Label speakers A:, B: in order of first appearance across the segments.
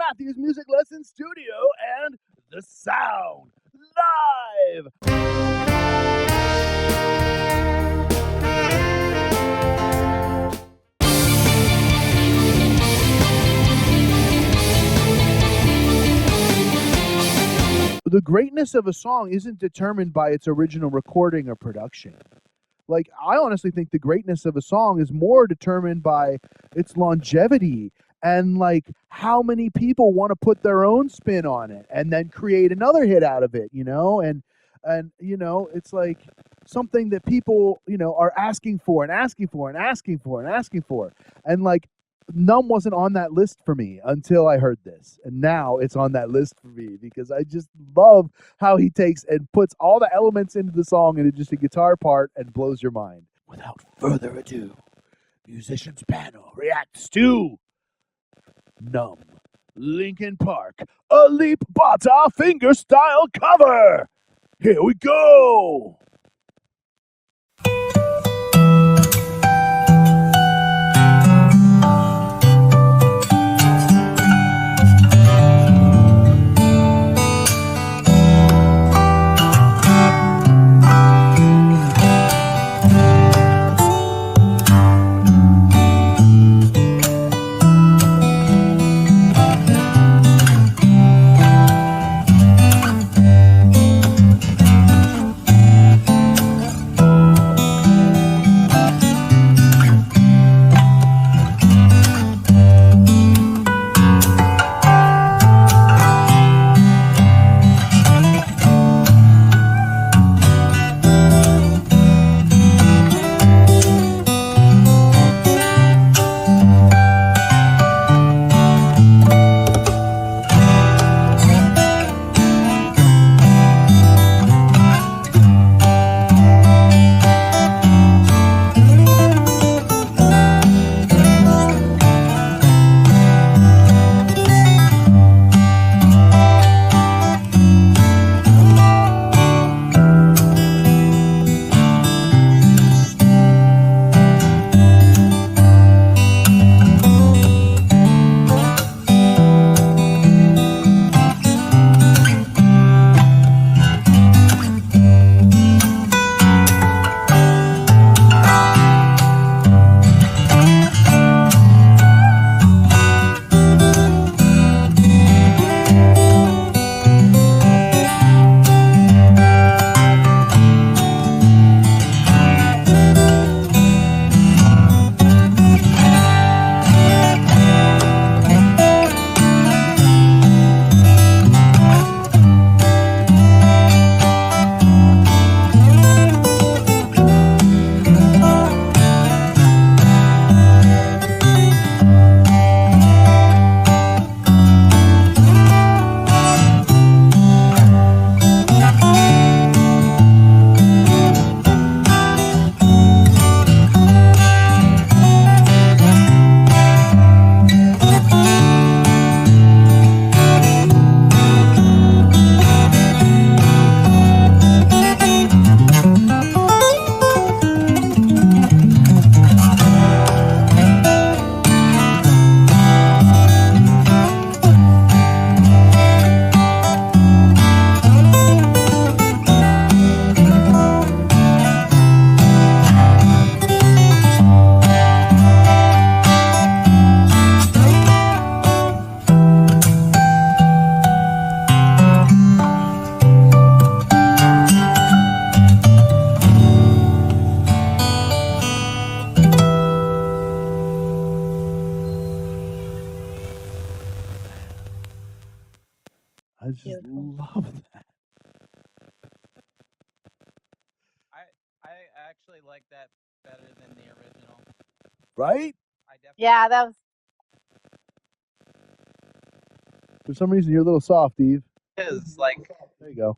A: Matthews Music Lesson Studio and The Sound Live. The greatness of a song isn't determined by its original recording or production. Like, I honestly think the greatness of a song is more determined by its longevity and, like, how many people want to put their own spin on it and then create another hit out of it, you know? And you know, it's like something that people, you know, are asking for and asking for and asking for and asking for. And, like, Numb wasn't on that list for me until I heard this. And now it's on that list for me because I just love how he takes and puts all the elements into the song into just a guitar part and blows your mind. Without further ado, Musicians Panel reacts to Numb Linkin Park, Alip Bata fingerstyle cover. Here we go. I just love that.
B: I actually like that better than the original.
A: Right?
C: Yeah, that was.
A: For some reason, you're a little soft, Eve.
B: It is like.
A: There you go.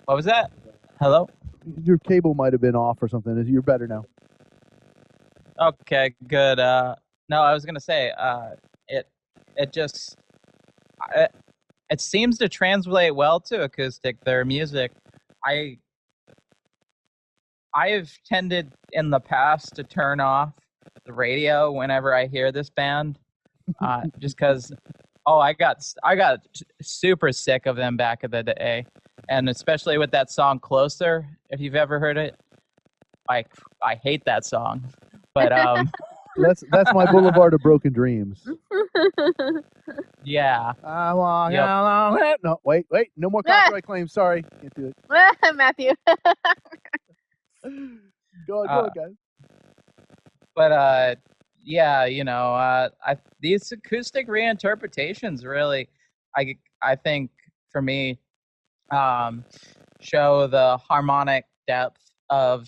B: What was that? Hello?
A: Your cable might have been off or something. You're better now.
B: Okay, good. No, I was gonna say, it seems to translate well to acoustic. Their music, I've tended in the past to turn off the radio whenever I hear this band, just because Oh, I got super sick of them back in the day, and especially with that song "Closer." If you've ever heard it, I hate that song, but
A: That's my Boulevard of Broken Dreams.
B: yeah,
A: I walk
B: yep.
A: along it. No, wait, no more copyright claims. Sorry, can't do it.
C: Matthew.
A: Go on, guys.
B: But yeah, these acoustic reinterpretations really, I think for me, show the harmonic depth of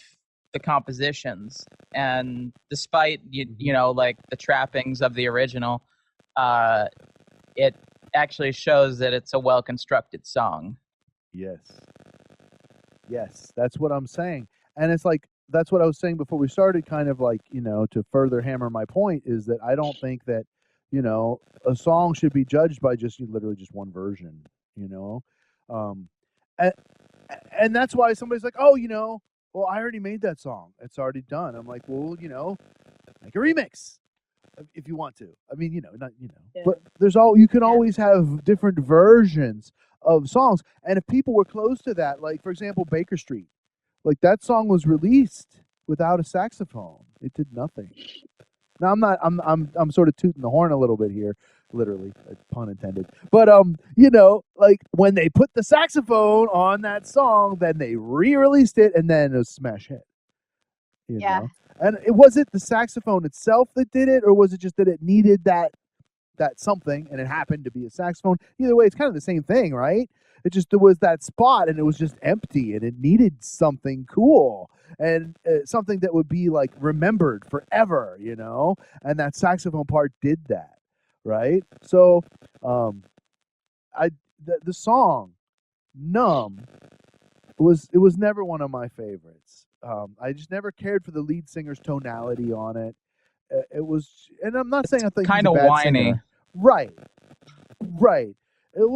B: the compositions, and despite you know like the trappings of the original, it actually shows that it's a well constructed song.
A: Yes, that's what I'm saying, and it's like that's what I was saying before we started. Kind of like to further hammer my point is that I don't think that a song should be judged by just literally just one version. Um, and, and that's why somebody's like, oh, well, I already made that song. It's already done. I'm like, well, make a remix if you want to. I mean, not
C: Yeah.
A: but you can always have different versions of songs. And if people were close to that, like for example, Baker Street, like that song was released without a saxophone. It did nothing. Now I'm sort of tooting the horn a little bit here, literally, pun intended. But like when they put the saxophone on that song, then they re-released it, and then it was a smash hit. You know, and was it the saxophone itself that did it, or was it just that it needed that something, and it happened to be a saxophone? Either way, it's kind of the same thing, right? It just there was that spot, and it was just empty, and it needed something cool and something that would be like remembered forever, And that saxophone part did that, right? So, the song "Numb" was never one of my favorites. I just never cared for the lead singer's tonality on it. It was, and I'm not saying I think
B: kind
A: he's a
B: of
A: bad
B: whiny.
A: singer. Right. It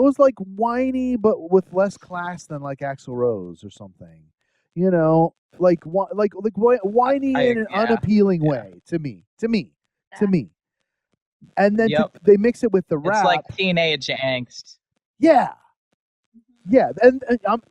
A: was like whiny, but with less class than like Axl Rose or something. Like whiny in an unappealing way to me. And then they mix it with the rap.
B: It's like teenage angst.
A: Yeah, and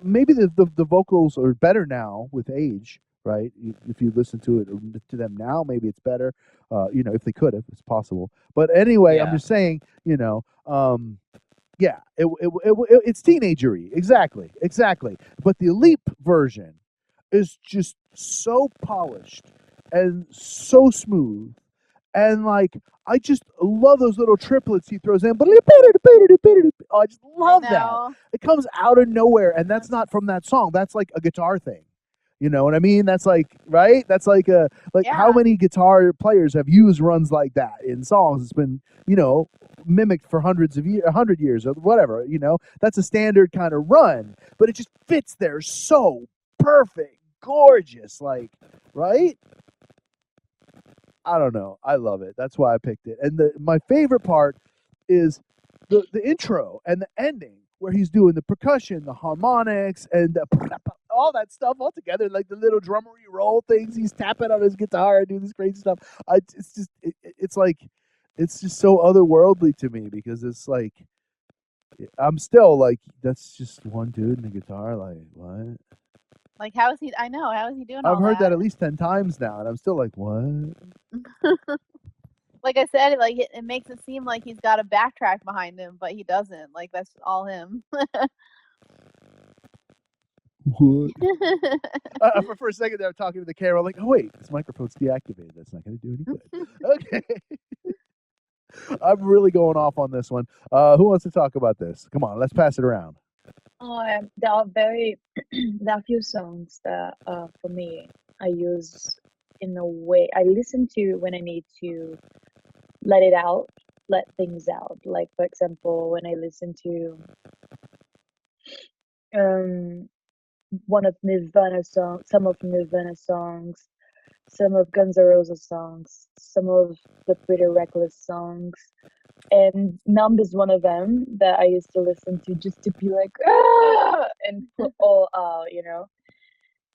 A: maybe the vocals are better now with age, right? If you listen to them now, maybe it's better. If they could have, it's possible. But anyway, I'm just saying, yeah, it's teenagery, exactly. But the Alip version is just so polished and so smooth, and like I just love those little triplets he throws in. Oh, I just love that. It comes out of nowhere, and that's not from that song. That's like a guitar thing. You know what I mean? That's like, right? That's like how many guitar players have used runs like that in songs? It's been, mimicked for 100 years or whatever, That's a standard kind of run, but it just fits there so perfect, gorgeous, like, right? I don't know. I love it. That's why I picked it. And my favorite part is the intro and the ending where he's doing the percussion, the harmonics, and all that stuff all together, like the little drummery roll things. He's tapping on his guitar and doing this crazy stuff. It's just so otherworldly to me because it's like I'm still like that's just one dude and a guitar. Like what?
C: Like how is he? I know how is he doing?
A: I've heard that at least 10 times now, and I'm still like what?
C: Like I said, like it makes it seem like he's got a backtrack behind him, but he doesn't. Like that's all him.
A: What? For a second there, I'm talking to the camera. I'm like, oh wait, this microphone's deactivated. That's not going to do any good. Okay. I'm really going off on this one. Who wants to talk about this? Come on, let's pass it around.
D: There are there are a few songs that for me I use in a way I listen to when I need to let things out. Like for example, when I listen to one of Nirvana songs, some of Nirvana songs, some of Guns N' Roses songs, some of the Pretty Reckless songs. And Numb is one of them that I used to listen to just to be like, ah! And put all out,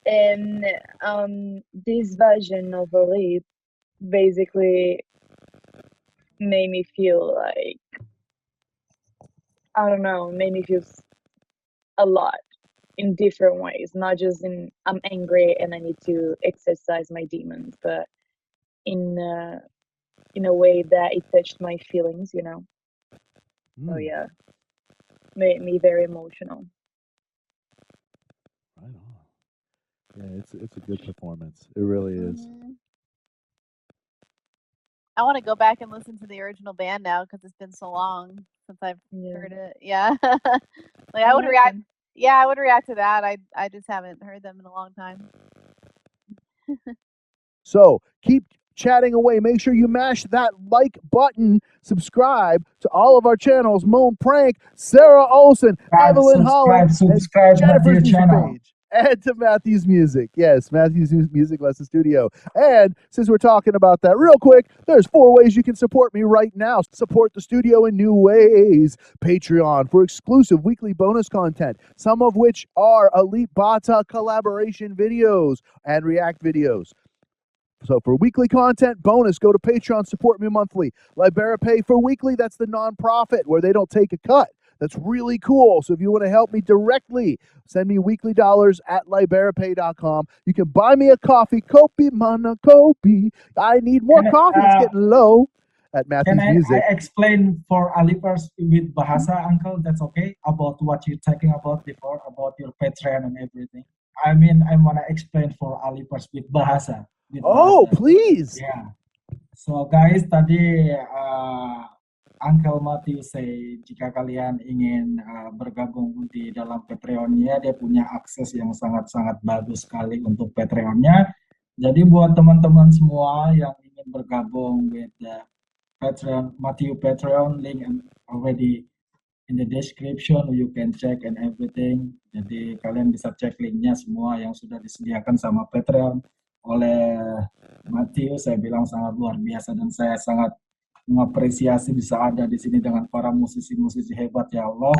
D: And this version of Alip basically made me feel like, I don't know, made me feel a lot in different ways, not just in I'm angry and I need to exercise my demons, but in a way that it touched my feelings, you know. So yeah, made me very emotional.
A: Right on. Yeah, it's a good performance. It really is.
C: I want to go back and listen to the original band now because it's been so long since I've heard it. Yeah, like I would react. Yeah, I would react to that. I just haven't heard them in a long time.
A: So keep chatting away. Make sure you mash that like button. Subscribe to all of our channels: Moan Prank, Sara Olsen, Evelyn Holland,
E: subscribe
A: and Jennifer's
E: Matthew's
A: music
E: channel.
A: page. Add to Matthew's Music. Yes, Matthew's Music Lesson Studio. And since we're talking about that real quick, there's 4 ways you can support me right now. Support the studio in new ways. Patreon for exclusive weekly bonus content, some of which are Alip Bata collaboration videos and react videos. So for weekly content bonus, go to Patreon, support me monthly. LiberaPay for weekly, that's the nonprofit where they don't take a cut. That's really cool. So if you want to help me directly, send me weekly dollars at liberapay.com. You can buy me a coffee. Kopi mana kopi. I need more coffee. It's getting low. At Matthew's Music.
E: I explain for Alipers with Bahasa, Uncle? That's okay? About what you're talking about before, about your Patreon and everything. I mean, I want to explain for Alipers with Bahasa.
A: Oh, please.
E: Yeah. So guys, tadi Uncle Matthew say jika kalian ingin bergabung di dalam Patreon-nya, dia punya akses yang sangat-sangat bagus sekali untuk Patreon-nya. Jadi buat teman-teman semua yang ingin bergabung with the Patreon, Matthew Patreon, link already in the description, you can check and everything. Jadi kalian bisa cek linknya semua yang sudah disediakan sama Patreon oleh Matthew. Saya bilang sangat luar biasa dan saya sangat mengapresiasi bisa ada di sini dengan para musisi-musisi hebat, ya Allah,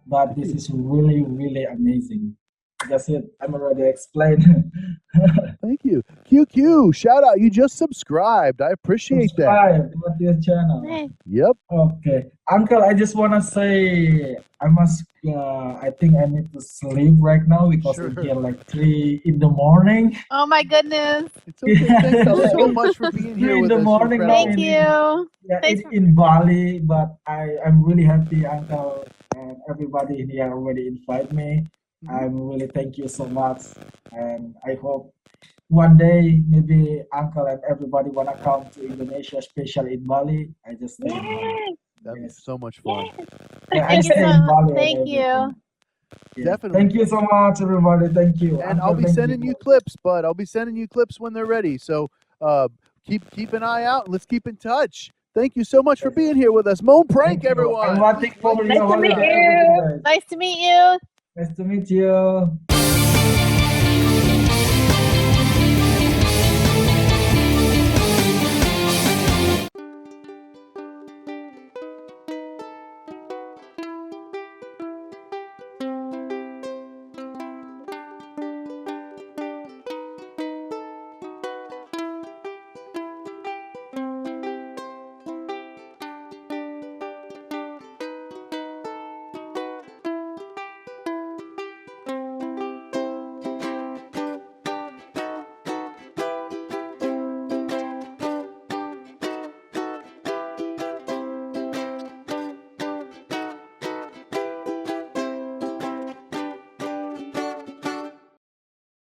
E: but this is really, really amazing. That's it. I'm already explained.
A: Thank you. QQ, shout out. You just subscribed. I appreciate that.
E: Subscribe to this channel.
A: Yep.
E: Okay. Uncle, I just want to say, I think I need to sleep right now because it's here like 3 in the morning.
C: Oh my goodness.
A: It's okay. Thank you so much for being here with us.
C: Thank you.
E: Yeah, it's in Bali, but I'm really happy, Uncle, and everybody here already invited me. I'm really thank you so much, and I hope one day maybe Uncle and everybody wanna come to Indonesia, especially in Bali. I just stay in Bali.
A: That'd be so much fun.
E: Yeah, I stay in Bali.
C: Thank you.
E: Yeah.
A: Definitely.
E: Thank you so much, everybody. Thank you.
A: And I'll be sending you clips, bud. I'll be sending you clips when they're ready. So keep an eye out. Let's keep in touch. Thank you so much for being here with us. Moan Prank, everyone.
E: I'm waiting for
C: Nice to meet you.
E: Nice to meet you.